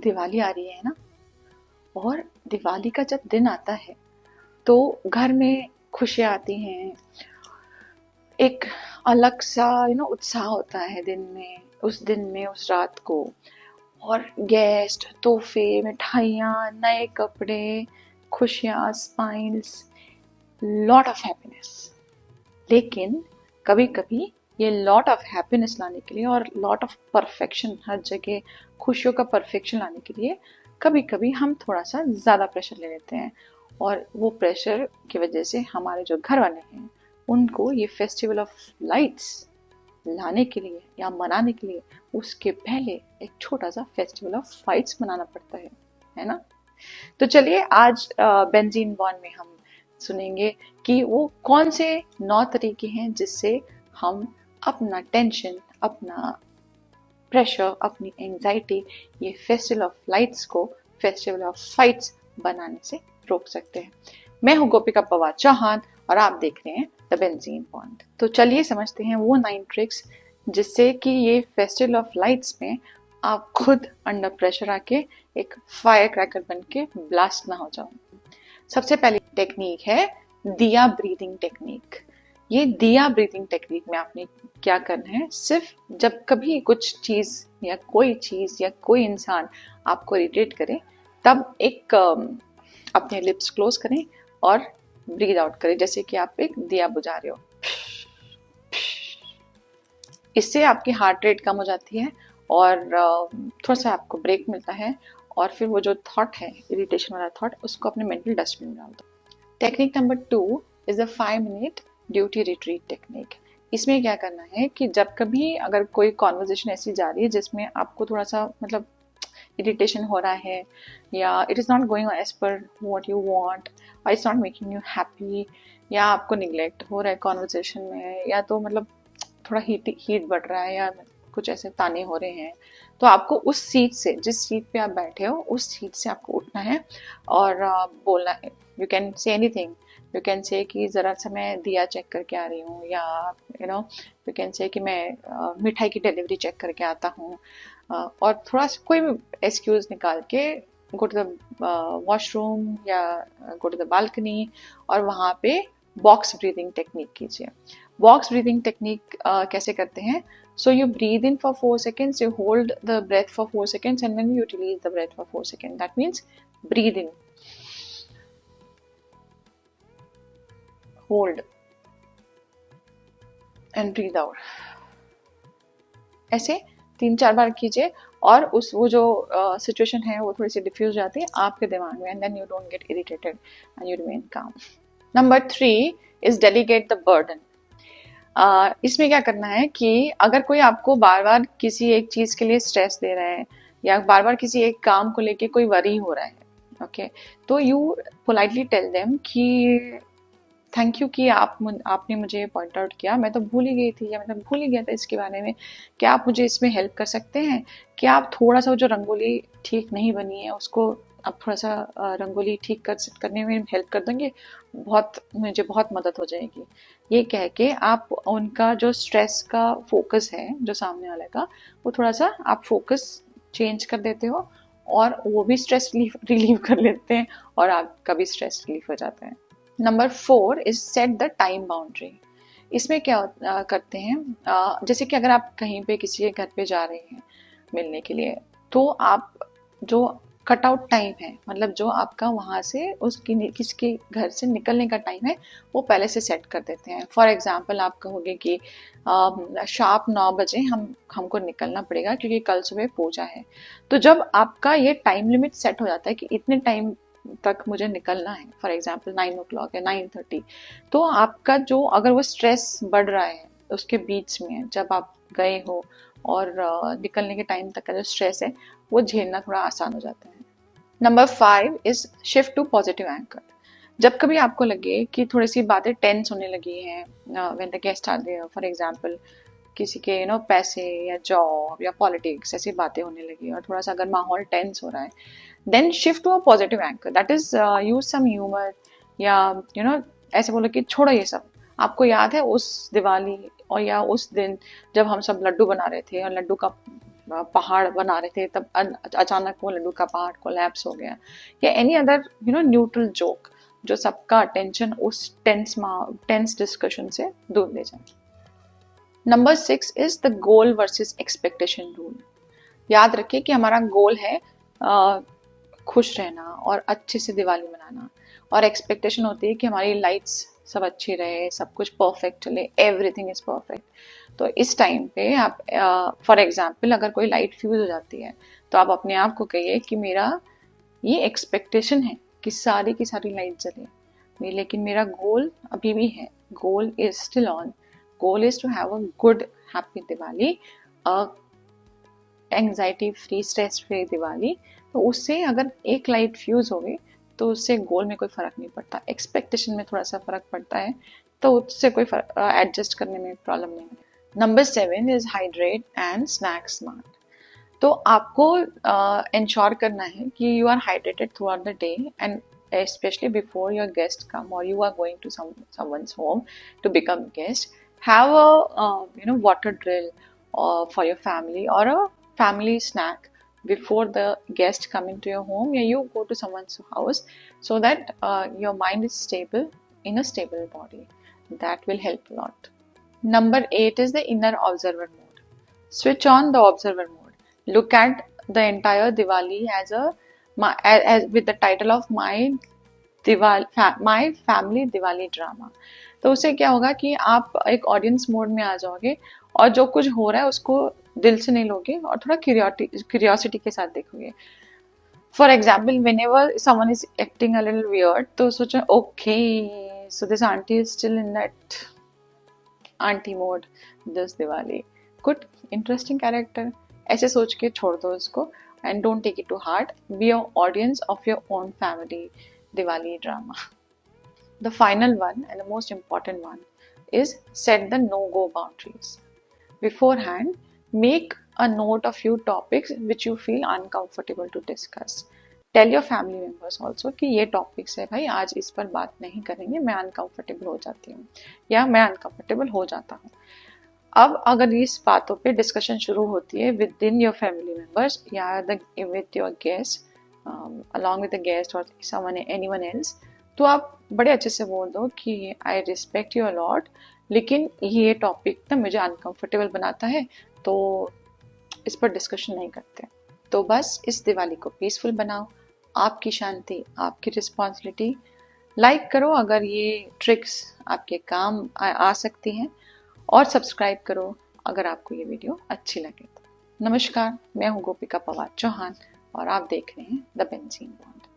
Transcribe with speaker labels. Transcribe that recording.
Speaker 1: दिवाली आ रही है ना, और दिवाली का जब दिन आता है तो घर में खुशियाँ आती हैं, एक अलग सा उत्साह होता है दिन में, उस दिन में, उस रात को। और गेस्ट, तोहफे, मिठाइयाँ, नए कपड़े, खुशियाँ, स्माइल्स, लॉट ऑफ हैप्पीनेस। लेकिन कभी कभी ये लॉट ऑफ हैप्पीनेस लाने के लिए और लॉट ऑफ परफेक्शन, हर जगह खुशियों का परफेक्शन लाने के लिए कभी कभी हम थोड़ा सा ज़्यादा प्रेशर ले लेते हैं, और वो प्रेशर की वजह से हमारे जो घर वाले हैं उनको ये फेस्टिवल ऑफ लाइट्स लाने के लिए या मनाने के लिए उसके पहले एक छोटा सा फेस्टिवल ऑफ फाइट्स मनाना पड़ता है ना। तो चलिए आज बेंजीन बॉन्ड में हम सुनेंगे कि वो कौन से 9 तरीके हैं जिससे हम अपना टेंशन, अपना प्रेशर, अपनी एंजाइटी ये फेस्टिवल ऑफ लाइट्स को फेस्टिवल ऑफ फाइट्स बनाने से रोक सकते हैं। मैं हूँ गोपिका पवार चौहान और आप देख रहे हैं द बेंजीन बॉन्ड। तो चलिए समझते हैं वो 9 ट्रिक्स जिससे कि ये फेस्टिवल ऑफ लाइट्स में आप खुद अंडर प्रेशर आके एक फायर क्रैकर बन के ब्लास्ट ना हो जाओ। सबसे पहली टेक्निक है दिया ब्रीदिंग टेक्निक। ये दिया ब्रीदिंग टेक्निक में आपने क्या करना है, सिर्फ जब कभी कुछ चीज़ या कोई इंसान आपको इरिटेट करे तब एक अपने लिप्स क्लोज करें और ब्रीद आउट करें, जैसे कि आप एक दिया बुझा रहे हो। इससे आपकी हार्ट रेट कम हो जाती है और थोड़ा सा आपको ब्रेक मिलता है, और फिर वो जो थॉट है, इरिटेशन वाला थॉट, उसको अपने मेंटल डस्टबिन में डाल दो। Technique number 2 is the 5 minute duty retreat technique. इसमें क्या करना है कि जब कभी अगर कोई कॉन्वर्जेशन ऐसी जा रही है जिसमें आपको थोड़ा सा मतलब इरिटेशन हो रहा है, या it is not going as per what you want, और it's not making you happy, या आपको निगलेक्ट हो रहा है कॉन्वर्जेशन में, या तो मतलब थोड़ा हीट बढ़ रहा है, या कुछ ऐसे ताने हो रहे हैं, तो आपको उस सीट से, जिस सीट पे आप बैठे हो उस सीट से आपको उठना है और बोलना है। You can say anything, you can say कि ज़रा सा मैं दिया चेक करके आ रही हूँ, या यू कैन से कि मैं मिठाई की डिलीवरी चेक करके आता हूँ, और थोड़ा सा कोई भी एक्सक्यूज निकाल के गो टू द वॉशरूम या गो टू द बालकनी, और वहाँ पे बॉक्स ब्रीदिंग टेक्निक कीजिए। बॉक्स ब्रीदिंग टेक्निक कैसे करते हैं? So you breathe in for 4 seconds, you hold the breath for 4 seconds, and then you release the breath for 4 seconds. That means breathe in, hold, and breathe out. ऐसे 3-4 बार कीजिए और वो जो situation है वो थोड़ी सी डिफ्यूज जाती है आपके दिमाग में, and then you don't get irritated and you remain calm. Number 3 is delegate the burden. इसमें क्या करना है कि अगर कोई आपको बार बार किसी एक चीज़ के लिए स्ट्रेस दे रहा है, या बार बार किसी एक काम को लेके कोई वरी हो रहा है, ओके, तो यू पोलाइटली टेल देम कि थैंक यू कि आपने मुझे पॉइंट आउट किया, मैं तो भूल ही गई थी, या मतलब भूल ही गया था इसके बारे में, क्या आप मुझे इसमें हेल्प कर सकते हैं? क्या आप थोड़ा सा जो रंगोली ठीक नहीं बनी है उसको आप थोड़ा सा रंगोली ठीक करने में हेल्प कर देंगे? मुझे बहुत मदद हो जाएगी। ये कह के आप उनका जो स्ट्रेस का फोकस है, जो सामने वाले का, वो थोड़ा सा आप फोकस चेंज कर देते हो, और वो भी स्ट्रेस रिलीव कर लेते हैं और आपका भी स्ट्रेस रिलीफ हो जाता है। Number 4 is set the time boundary. इसमें क्या करते हैं, जैसे कि अगर आप कहीं पे किसी के घर पे जा रहे हैं मिलने के लिए, तो आप जो कट आउट टाइम है, मतलब जो आपका वहाँ से किसके घर से निकलने का टाइम है, वो पहले से सेट कर देते हैं। फॉर एग्जांपल आप कहोगे कि शार्प 9 बजे हमको निकलना पड़ेगा क्योंकि कल सुबह पूजा है। तो जब आपका ये टाइम लिमिट सेट हो जाता है कि इतने टाइम तक मुझे निकलना है, फॉर एग्जांपल 9 o'clock या 9:30, तो आपका जो अगर वो स्ट्रेस बढ़ रहा है उसके बीच में जब आप गए हो, और निकलने के टाइम तक का जो स्ट्रेस है वो झेलना थोड़ा आसान हो जाता है। Number 5 is shift to positive anchor. जब कभी आपको लगे कि थोड़ी सी बातें टेंस होने लगी हैं, when the guest are there, for example किसी के पैसे या जॉब या पॉलिटिक्स, ऐसी बातें होने लगी और थोड़ा सा अगर माहौल टेंस हो रहा है, then shift to a positive anchor, that is use some humour, या ऐसे बोलो कि छोड़ो ये सब। आपको याद है उस दिवाली और या उस दिन जब हम सब लड्डू बना रहे थे और लड्डू का पहाड़ बना रहे थे तब अचानक वो लड्डू का पहाड़ कोलैप्स हो गया, या एनी अदर न्यूट्रल जोक जो सबका अटेंशन उस टेंस डिस्कशन से दूर ले जाए। Number 6 is the goal versus expectation rule. याद रखिए कि हमारा गोल है खुश रहना और अच्छे से दिवाली मनाना, और एक्सपेक्टेशन होती है कि हमारी लाइट्स सब अच्छी रहे, सब कुछ परफेक्ट चले, एवरीथिंग इज परफेक्ट। तो इस टाइम पे आप फॉर एग्जाम्पल अगर कोई लाइट फ्यूज हो जाती है तो आप अपने आप को कहिए कि मेरा ये एक्सपेक्टेशन है कि सारी की सारी लाइट जले, लेकिन मेरा गोल अभी भी है, goal is still on, goal is to have a good happy Diwali, anxiety free stress free Diwali. तो उससे अगर एक लाइट फ्यूज हो गई तो उससे गोल में कोई फर्क नहीं पड़ता, एक्सपेक्टेशन में थोड़ा सा फर्क पड़ता है, तो उससे कोई एडजस्ट करने में प्रॉब्लम नहीं है। Number 7 is hydrate and snack smart. तो आपको इंश्योर करना है कि you are hydrated throughout the day, and especially before your guest come or you are going to someone's home to become guest, have a water drill for your family, or a family snack before the guest come into your home, or you go to someone's house, so that your mind is stable in a stable body. That will help a lot. Number 8 is the inner observer mode. Switch on the observer mode. Look at the entire Diwali as with the title of my family Diwali drama. तो उससे क्या होगा कि आप एक audience mode में आ जाओगे और जो कुछ हो रहा है उसको दिल से नहीं लोगे और थोड़ा क्यूरियोसिटी के साथ देखोगे। For example, whenever someone is acting a little weird, तो सोचो okay so this auntie is still in that auntie mode this Diwali, good interesting character, ऐसे सोच के छोड़ दो उसको, and don't take it to heart. Be an audience of your own family Diwali drama. The final one and the most important one is set the no-go boundaries. Beforehand, make a note of few topics which you feel uncomfortable to discuss. Tell your family members also कि ये topics है भाई, आज इस पर बात नहीं करेंगे, मैं uncomfortable हो जाती हूँ या मैं uncomfortable हो जाता हूँ। अब अगर इस बातों पे डिस्कशन शुरू होती है within your family members या with your guest, along with the guest और समवन एनीवन एल्स, तो आप बड़े अच्छे से बोल दो कि आई रिस्पेक्ट यू अलॉट, लेकिन ये टॉपिक ना मुझे अनकंफर्टेबल बनाता है, तो इस पर डिस्कशन नहीं करते। तो बस इस दिवाली को पीसफुल बनाओ, आपकी शांति आपकी रिस्पॉन्सिबिलिटी। लाइक करो अगर ये ट्रिक्स आपके काम आ सकती हैं, और सब्सक्राइब करो अगर आपको ये वीडियो अच्छी लगे तो। नमस्कार, मैं हूँ गोपिका पवार चौहान और आप देख रहे हैं द बेंजीन बॉन्ड।